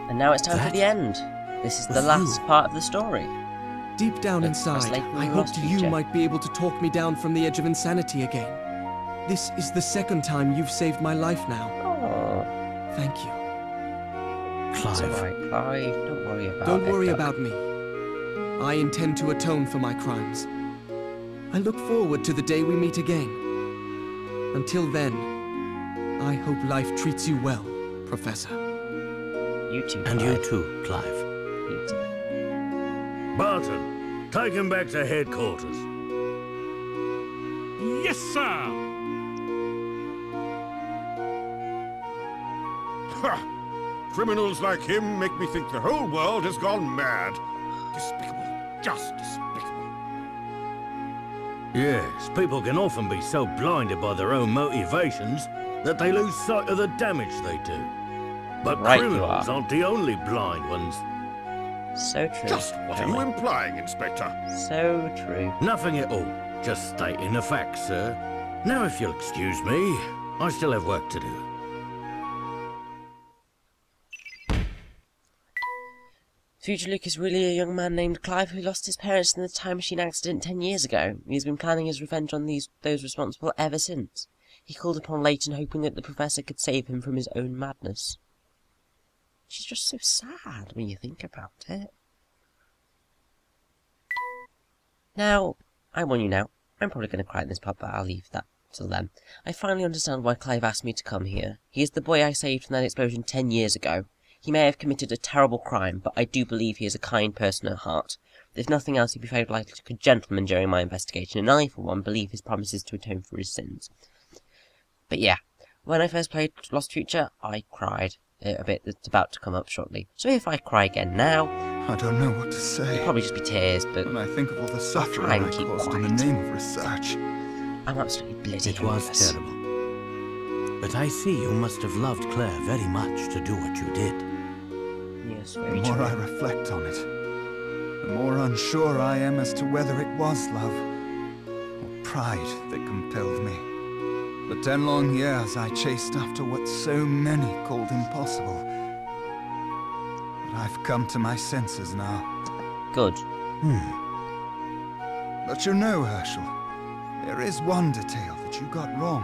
And now it's time for the end. This is the last part of the story. Deep down inside, I hoped you might be able to talk me down from the edge of insanity again. This is the second time you've saved my life now. Oh. Thank you. It's alright, Clive. Don't worry about it. Don't worry about me. I intend to atone for my crimes. I look forward to the day we meet again. Until then, I hope life treats you well, Professor. You too, Clive. And you too, Clive. You too. Barton, take him back to headquarters. Yes, sir! Ha! Criminals like him make me think the whole world has gone mad. Despicable. Just despicable. Yes, people can often be so blinded by their own motivations that they lose sight of the damage they do. But Right, criminals aren't the only blind ones. So true. Just what are you implying, Inspector? So true. Nothing at all. Just stating the facts, sir. Now, if you'll excuse me, I still have work to do. Future Luke is really a young man named Clive who lost his parents in the time machine accident 10 years ago. He's been planning his revenge on those responsible ever since. He called upon Layton hoping that the Professor could save him from his own madness. She's just so sad when you think about it. Now, I warn you now, I'm probably going to cry in this part, but I'll leave that till then. I finally understand why Clive asked me to come here. He is the boy I saved from that explosion 10 years ago. He may have committed a terrible crime, but I do believe he is a kind person at heart. If nothing else, he behaved like a gentleman during my investigation, and I, for one, believe his promises to atone for his sins. But yeah, when I first played Lost Future, I cried a bit that's about to come up shortly. So if I cry again now, I don't know what to say. It'll probably just be tears, but when I think of all the suffering try and I keep caused in quiet. the name of research. I'm absolutely bloody It was helpless. terrible. But I see you must have loved Claire very much to do what you did. Yes, The very more true. I reflect on it, the more unsure I am as to whether it was love or pride that compelled me. For 10 long years I chased after what so many called impossible. But I've come to my senses now. Good. But you know, Herschel, there is one detail that you got wrong.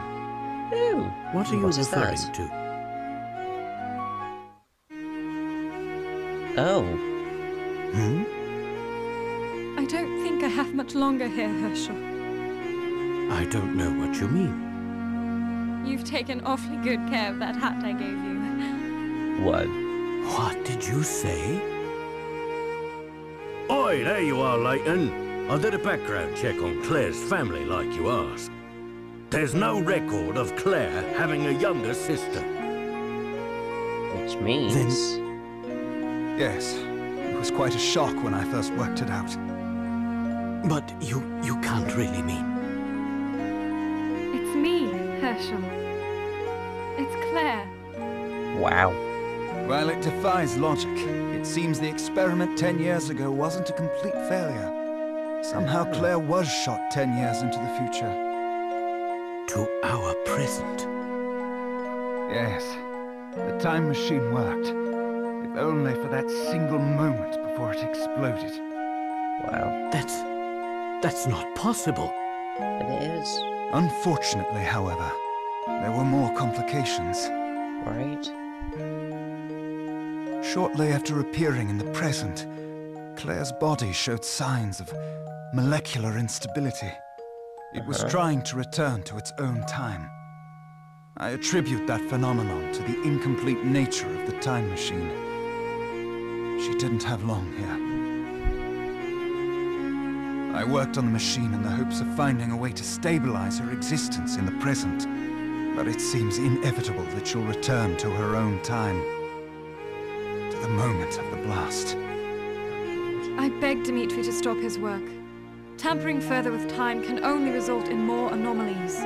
Ooh, What are you what is referring that? to? Oh, I don't think I have much longer here, Herschel. I don't know what you mean. You've taken awfully good care of that hat I gave you. whoa. What did you say? Oi, there you are, Layton. I did a background check on Claire's family like you asked. There's no record of Claire having a younger sister. Which means... Yes, it was quite a shock when I first worked it out. But you can't really mean. It's me, Herschel. It's Claire. Wow. While it defies logic, it seems the experiment 10 years ago wasn't a complete failure. Somehow Claire was shot 10 years into the future. To our present. Yes, the time machine worked. If only for that single moment before it exploded. Wow. That's not possible. It is. Unfortunately, however, there were more complications. Right? Shortly after appearing in the present, Claire's body showed signs of molecular instability. It was trying to return to its own time. I attribute that phenomenon to the incomplete nature of the time machine. She didn't have long here. I worked on the machine in the hopes of finding a way to stabilize her existence in the present. But it seems inevitable that she'll return to her own time. To the moment of the blast. I begged Dimitri to stop his work. Tampering further with time can only result in more anomalies.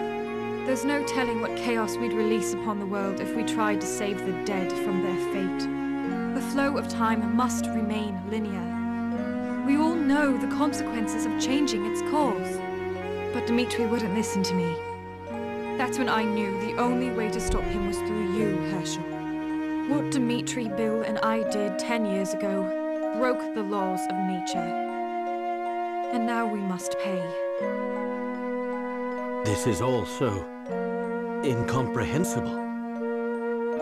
There's no telling what chaos we'd release upon the world if we tried to save the dead from their fate. The flow of time must remain linear. We all know the consequences of changing its course. But Dimitri wouldn't listen to me. That's when I knew the only way to stop him was through you, Herschel. What Dimitri, Bill, and I did 10 years ago broke the laws of nature. And now we must pay. This is all so incomprehensible.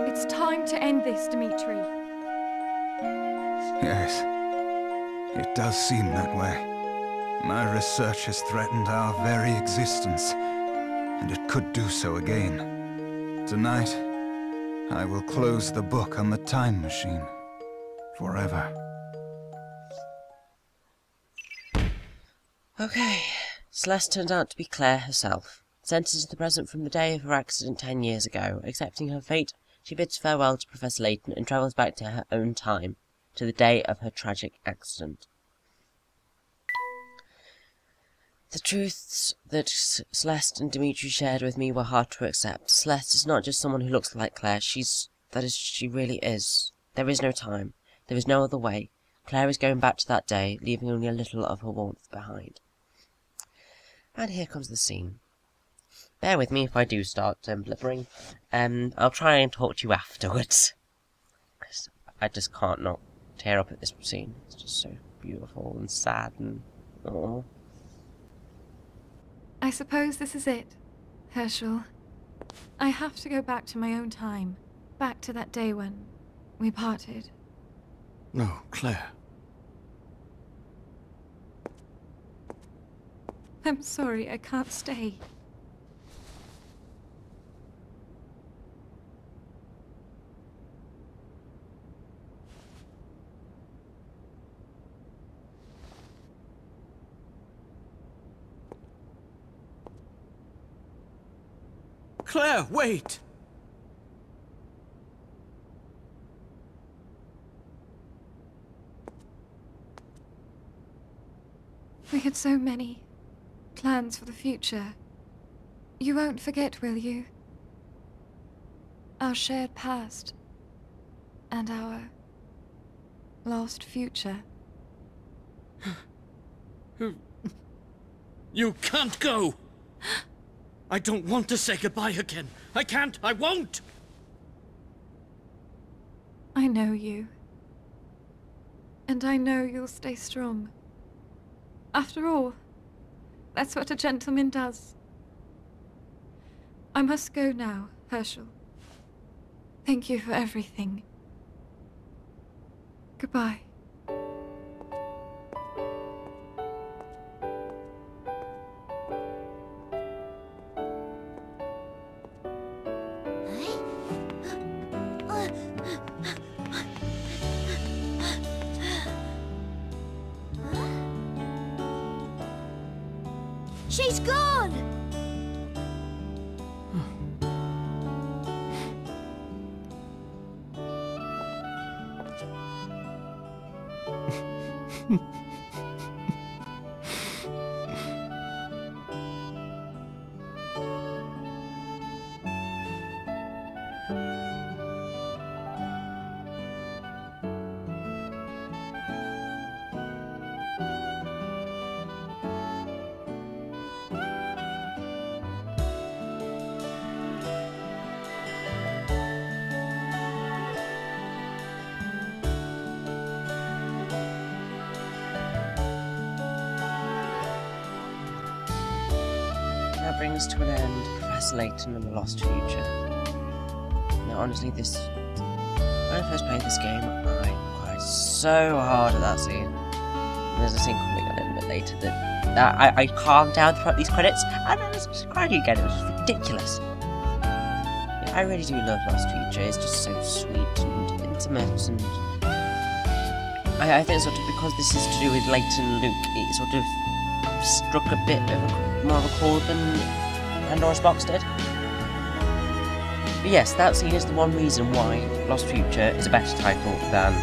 It's time to end this, Dimitri. Yes, it does seem that way. My research has threatened our very existence, and it could do so again. Tonight, I will close the book on the time machine. Forever. Okay. Celeste turned out to be Claire herself. Sent into the present from the day of her accident 10 years ago. Accepting her fate, she bids farewell to Professor Layton and travels back to her own time, to the day of her tragic accident. The truths that Celeste and Dimitri shared with me were hard to accept. Celeste is not just someone who looks like Claire, she really is. There is no time. There is no other way. Claire is going back to that day, leaving only a little of her warmth behind. And here comes the scene. Bear with me if I do start blibbering. I'll try and talk to you afterwards. Because I just can't not tear up at this scene. It's just so beautiful and sad and... oh. I suppose this is it, Herschel. I have to go back to my own time. Back to that day when we parted. No, Claire. I'm sorry, I can't stay. Claire, wait! We had so many plans for the future. You won't forget, will you? Our shared past and our lost future. You can't go! I don't want to say goodbye again. I can't. I won't! I know you. And I know you'll stay strong. After all, that's what a gentleman does. I must go now, Herschel. Thank you for everything. Goodbye. She's gone! That brings to an end Professor Layton and the Lost Future. Now, honestly, when I first played this game, I cried so hard at that scene. And there's a scene coming a little bit later that I calmed down throughout these credits, and I was just crying again. It was just ridiculous. Yeah, I really do love Lost Future. It's just so sweet and intimate, and I think sort of because this is to do with Layton and Luke, it sort of struck a bit of more of a chord than Pandora's Box did. But yes, that scene is the one reason why Lost Future is a better title than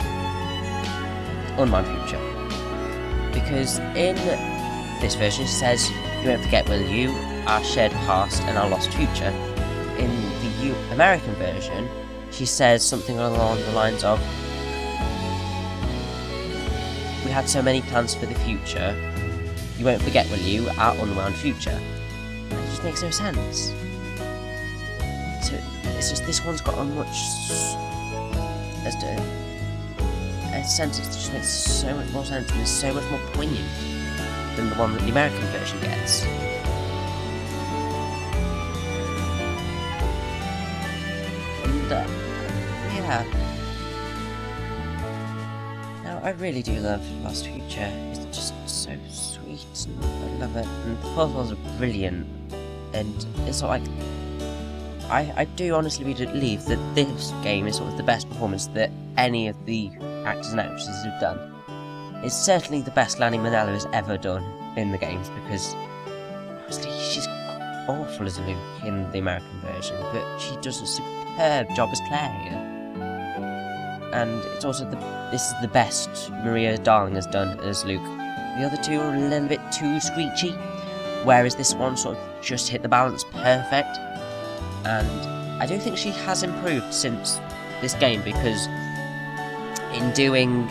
Unbound Future. Because in this version she says, "You won't forget, will you, our shared past and our lost future." In the American version, she says something along the lines of, "We had so many plans for the future. You won't forget, will you, our unwound future." It just makes no sense. So it's just this one's got a much just a sentence that just makes so much more sense and is so much more poignant than the one that the American version gets. And, yeah. Now, I really do love Lost Future. It's just so sweet, and I love it. And the puzzles are brilliant. And it's sort of like, I do honestly believe that this game is sort of the best performance that any of the actors and actresses have done. It's certainly the best Lani Minella has ever done in the games, because honestly, she's awful as Luke in the American version, but she does a superb job as Claire here. And it's also this is the best Maria Darling has done as Luke. The other two are a little bit too screechy, whereas this one sort of just hit the balance perfect. And I do think she has improved since this game, because in doing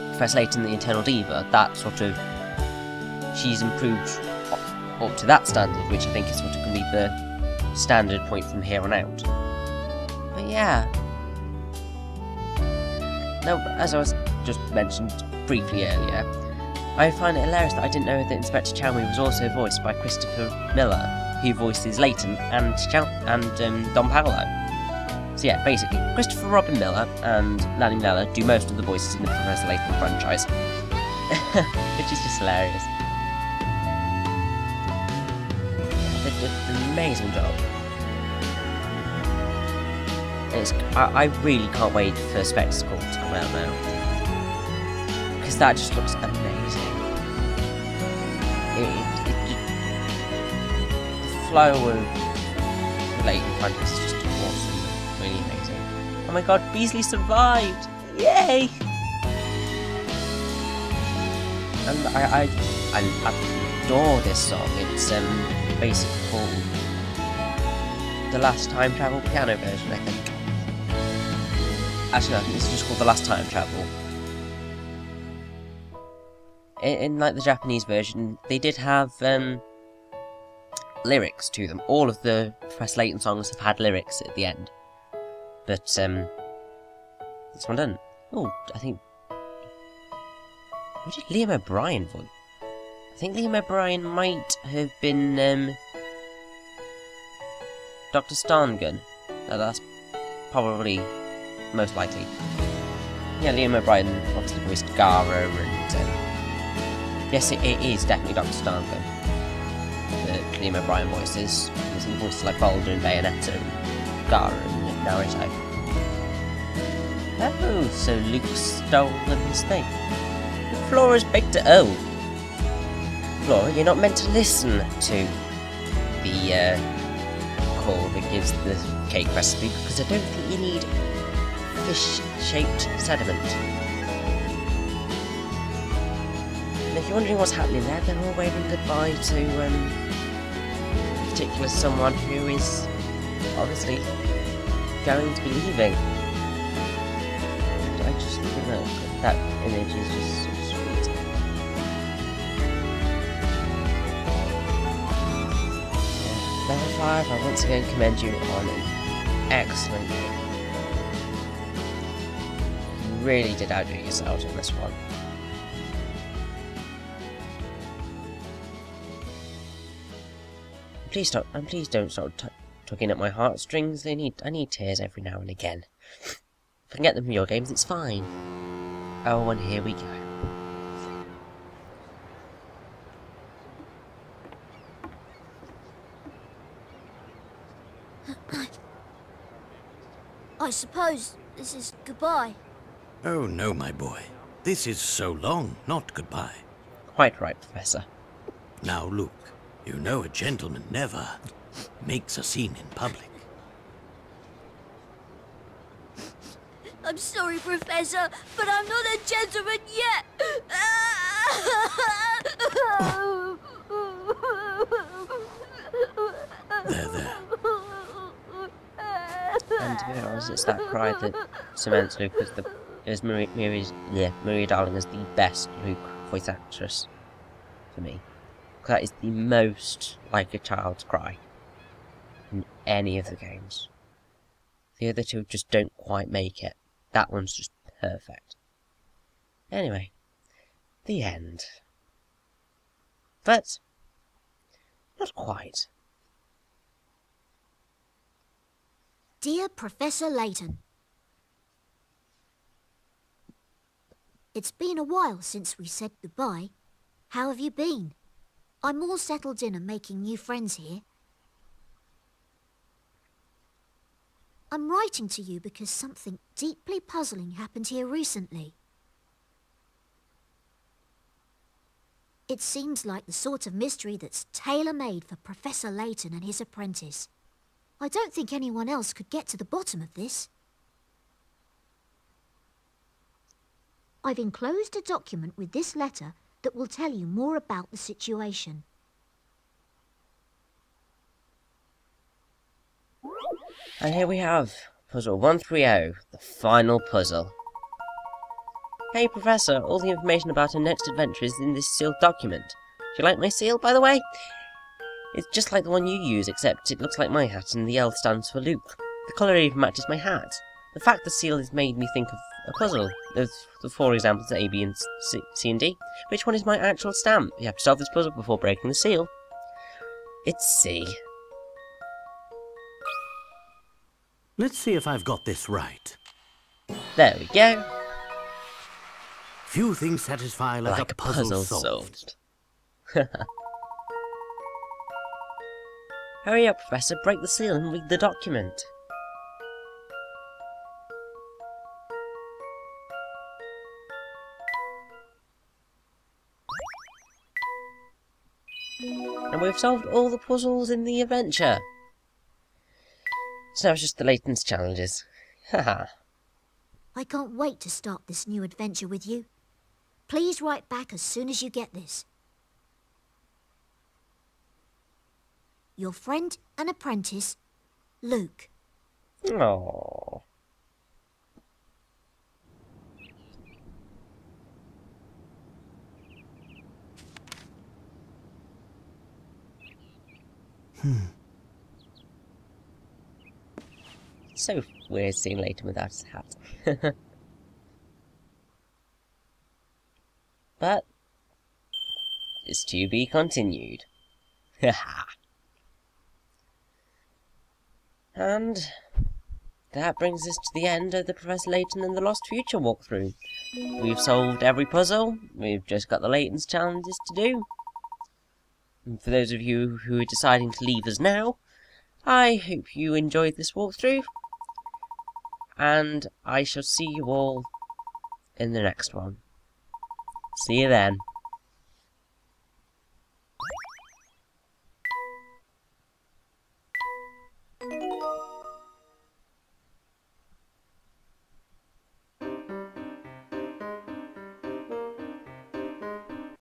Professor Layton the Eternal Diva, that sort of, she's improved up to that standard, which I think is sort of going to be the standard point from here on out. But yeah. Now, as I was just mentioned briefly earlier, I find it hilarious that I didn't know that Inspector Chalmers was also voiced by Christopher Miller, who voices Layton and Don Paolo. So yeah, basically, Christopher Robin Miller and Lani Minella do most of the voices in the Professor Layton franchise, which is just hilarious. They did an amazing job. I really can't wait for Spectacle to come out now, because that just looks amazing. The flow of Layton franchise is just awesome, really amazing. Oh my god, Beasley survived! Yay! And I adore this song. It's basically called the Last Time Travel piano version, I think. Actually, no, I think this is just called the Last Time Travel. In like the Japanese version, they did have lyrics to them. All of the Professor Layton songs have had lyrics at the end, but this one doesn't. Oh, I think, who did Liam O'Brien voice? I think Liam O'Brien might have been Dr. Starngun. That's probably most likely. Yeah, Liam O'Brien obviously voiced Garo, and yes, it is definitely Dr. Starngun that Liam O'Brien voices. He voices like Boulder and Bayonetta and Garo and Naruto. Oh, so Luke stole the mistake. Flora's baked it. Oh, Flora, you're not meant to listen to the call that gives the cake recipe, because I don't think you need fish-shaped sediment. And if you're wondering what's happening there, they're all waving goodbye to a particular someone who is obviously going to be leaving. And I just think that image is just so sweet. Level 5, I once again commend you on an excellent game. You really did outdo yourselves on this one. Please stop, and please don't start tugging at my heartstrings. I need tears every now and again. If I can get them from your games, it's fine. Oh, and here we go. I suppose this is goodbye. Oh no, my boy. This is so long, not goodbye. Quite right, Professor. Now look, you know a gentleman never makes a scene in public. I'm sorry, Professor, but I'm not a gentleman yet. There. And to be honest, it's that cry that cements Luke as Maria Darling as the best Luke voice actress for me. That is the most like a child's cry in any of the games. The other two just don't quite make it. That one's just perfect. Anyway, the end. But not quite. Dear Professor Layton, it's been a while since we said goodbye. How have you been? I'm all settled in and making new friends here. I'm writing to you because something deeply puzzling happened here recently. It seems like the sort of mystery that's tailor-made for Professor Layton and his apprentice. I don't think anyone else could get to the bottom of this. I've enclosed a document with this letter that will tell you more about the situation. And here we have Puzzle 130, the final puzzle. Hey Professor, all the information about our next adventure is in this sealed document. Do you like my seal, by the way? It's just like the one you use, except it looks like my hat and the L stands for Luke. The colour even matches my hat. The fact the seal has made me think of a puzzle. There's the 4 examples, A, B, and C and D. Which one is my actual stamp? You have to solve this puzzle before breaking the seal. It's C. Let's see if I've got this right. There we go. Few things satisfy like a puzzle solved. Hurry up, Professor, break the seal and read the document. And we've solved all the puzzles in the adventure. So now it's just the Layton's challenges. Haha. I can't wait to start this new adventure with you. Please write back as soon as you get this. Your friend and apprentice, Luke. Aww. So weird seeing Layton without his hat. But it's to be continued. And that brings us to the end of the Professor Layton and the Lost Future walkthrough. We've solved every puzzle. We've just got the Layton's challenges to do. And for those of you who are deciding to leave us now, I hope you enjoyed this walkthrough. And I shall see you all in the next one. See you then.